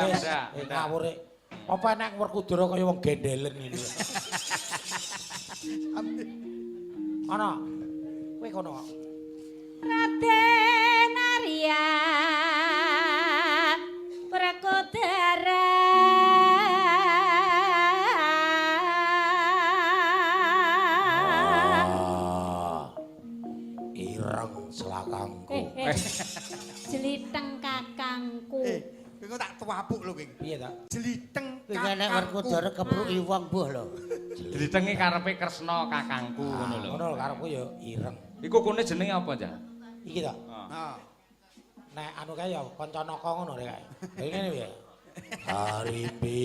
Ndak. Ngawur e. Apa enek Werkudara kaya wong gendelen ini. Ana. Kowe kono. Raden Arya Werkudara Ireng selakangku. Jeliteng kakangku. Kowe tak tuapuk lho kowe. Piye ta? Jeliteng Kuwi nek Werkudara kepruki wong mbuh lho. Ditengi karepe Kresna kakangku ngono lho. Ngono lho karepku ya ireng. Iku kune jenenge apa, Jan? Iki ta. Heeh. Nek anu kae ya kanca naka ngono rek kae. Lha ngene piye? Harimbi.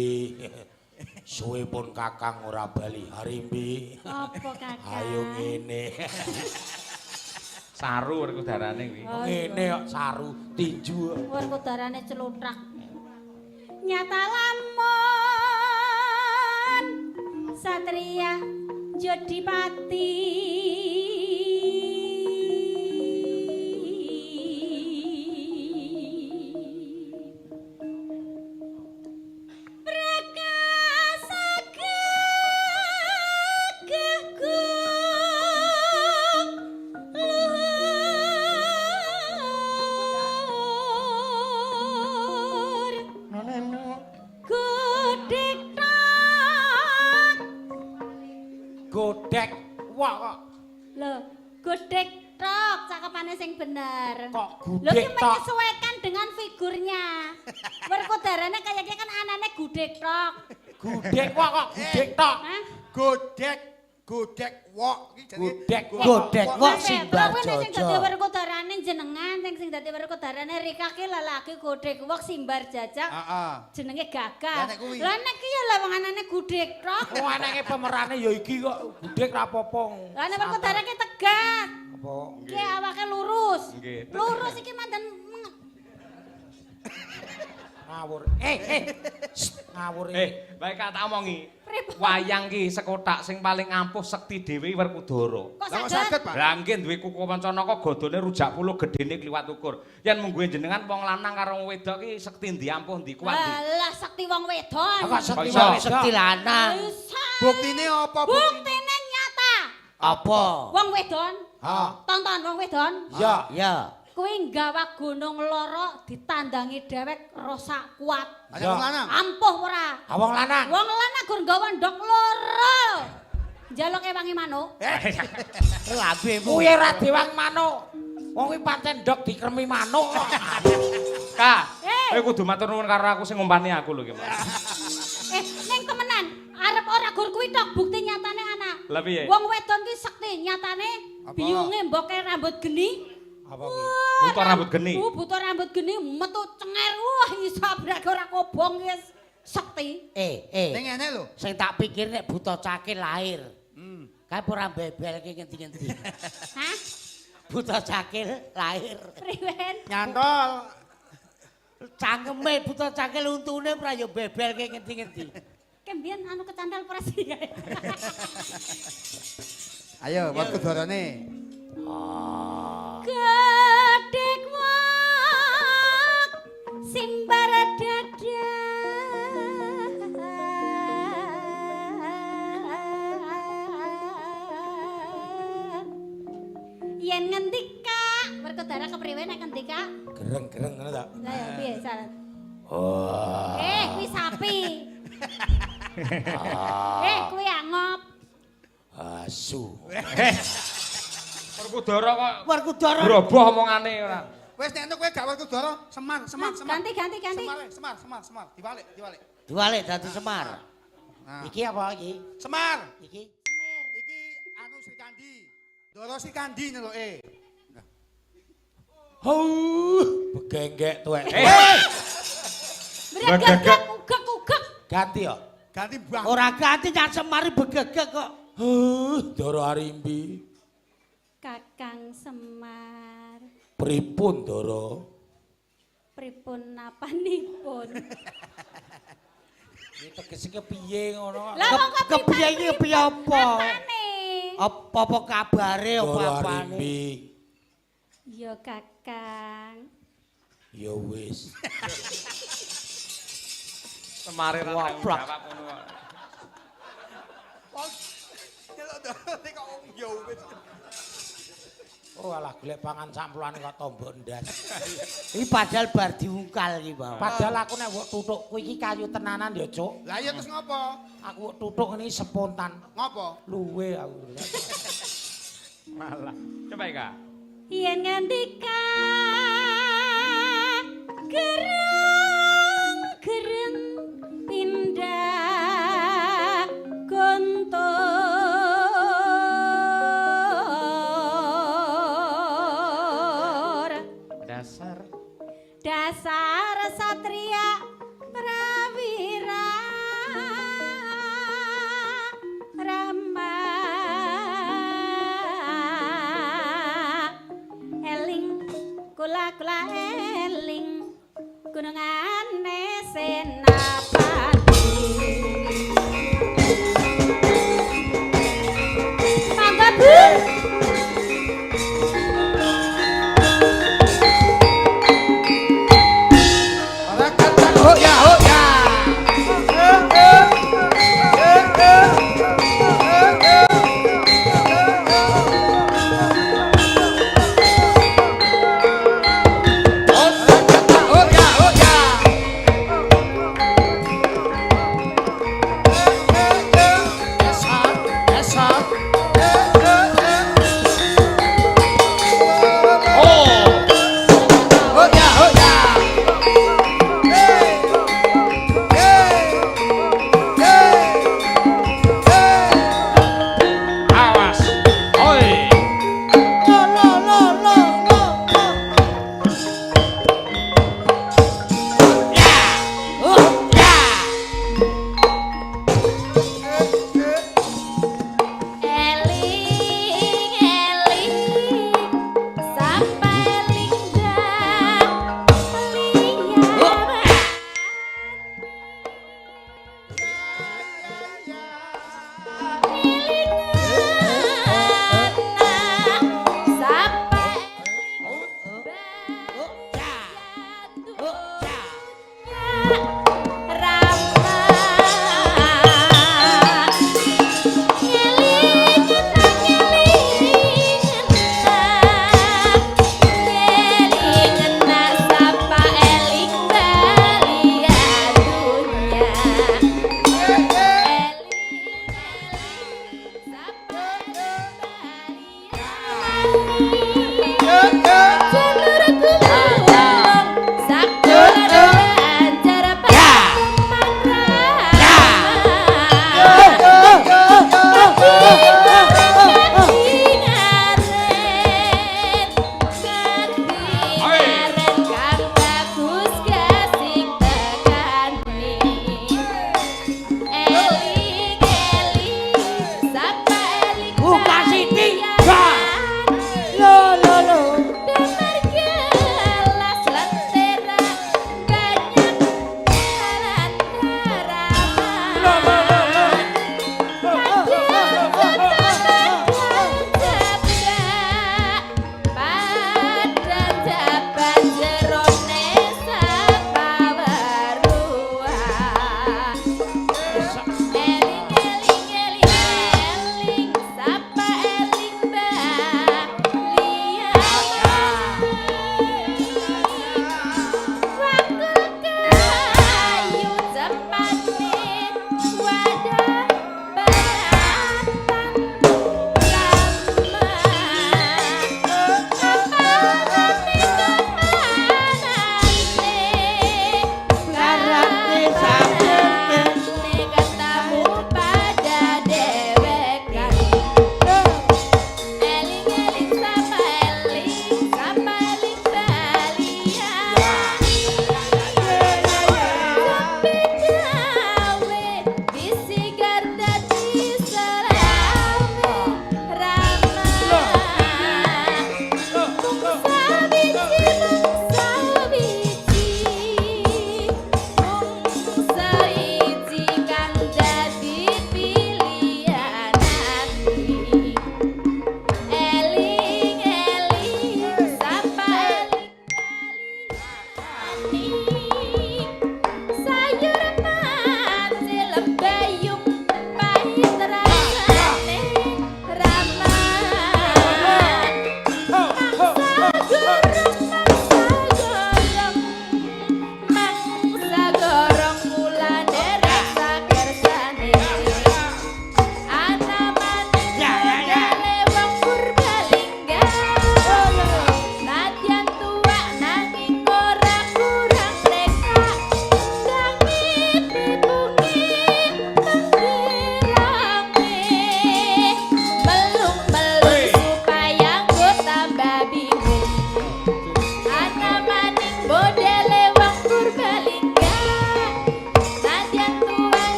Suwe pun Kakang ora bali. Harimbi. Apa kakang? Ayo ngene. Saru Werkudarane kuwi. Ngene kok saru tinju. Werkudarane celutrak. Nyata lamun Satria Jodipati Prakasa gagahku luhur Godhek tok Godhek. Wah kok lho godhek tok cakepane sing bener kok lho ki gudhek tok. menyesuaikan dengan figurnya Werkudarane kayaknya kan anane gudhek tok Gudhek wah kok gudhek tok. Hah? Godhek wok iki Godhek Godhek wok Mas, Simbar kuwi sing dadi Jojo. Werkudarane jenengan sing dadi Werkudarane Rika ki lelaki godhek wok Simbar Jajak Heeh. jenenge Lah Gagah nek kuwi? lah nek ki ya lah wong anane gudhek tok Oh anake pemerane ya iki kok gudhek ra apa-apa. lah nek Werkudarane ki tegak Apa? ki awake lurus Nggih. lurus iki mandan Ngawur. Ngawur. Baik tak omongi. Pripun? Wayang ki sekotak sing paling ampuh sekti Dewi Werkudara. kok Lah kok saged saged, Pak? Lah nggih duwe kuku Pancanaka godhone rujak puluh gedene kliwat ukur. Yen mung jenengan wong lanang karo wong wedok ki sekti ndi ampuh ndi kuat ndi. Alah sakti wong wedon. Kok sekti Kok iso? wae Sekti lanang. Buktine apa Buktine nyata. Apa? Wong wedon. Ha. Tonton wong wedon. Ya. Ya. Kuwi nggawa gunung loro ditandangi dhewek rosak kuat. Ada wong lanang. Ampuh ora? Ha wong lanang. Wong lanang gur nggawa ndok loro. Njaluk ewangi manuk. Lambemu. Kuwi ora dewang manuk. Wong kuwi pancen ndok dikremi manuk kok. Kak, Eh. kowe kudu matur nuwun karo aku sing ngompani aku lho ki, Mas. Ning temenan, arep ora gur kuwi tok bukti nyatane ana. Lah piye? Wong wedon ki sekti nyatane Apa? biyunge mboke rambut geni. Apa kuwi? Butuh rambut geni. Butuh rambut geni metu cenger. Wah, iso brake ora kobong wis sekti. Ning ngene lho. Sing tak pikir nek buta cakil lahir. Kae ora bebelke ngendi-ngendi. Hah? Buta cakil lahir. Priwen? Nyantol. Cangkeme buta cakil untune ora yo bebelke ngendi-ngendi. Kembian anu kecandal presi. Ayo Werkudarane. Gedhek wak simbar dada. Yen ngendika, Werkudara kepriwe nek ngendika? Gereng-gereng ngono ta. Lah ya piye saran? Oh. Kuwi sapi. Kuwi angop. Asu. Werkudara kok Werkudara. groboh omongane ora. Wis nek kowe gak Werkudara, Semar. Ganti. Semar. Diwalik. Diwalik dadi Semar. Nah. Iki apa iki? Semar. Iki. Iki anu Srikandi. Doro Srikandi nyeluke. Begenggek tuwek. Beragak ugek. Ganti ya. Ganti mbah. Ora ganti Nyak Semar begegek kok. Doro Harimbi. Kakang Semar. Pripun Doro? Pripun napanipun? Iki tegese kepiye ngono? Lah kok Kepiye iki kepiye apa? Apane? Apa kabare Doro apa-apane? Harimbi. Ya Kakang. Ya wis. Semare ra tanggung Goblok. jawab ngono kok. Wong nyeluk Doroti kok wong yo wis. Oh alah golek pangan sampluane kok tombok ndas. Iki padahal bar diungkal iki, Pak. Padahal aku nek mbok tuthukku iki kayu tenanan ya, Cuk. Lah iya terus ngopo? Aku tuthuk ini spontan. Ngopo? Luwe aku. Malah. Coba iki, Kak. Yen ngandika gereng-gereng pindah gontor dasar satria prawira rama eling kula eling gunungane senapati mangga Bu Ora kata ho ya ho ya.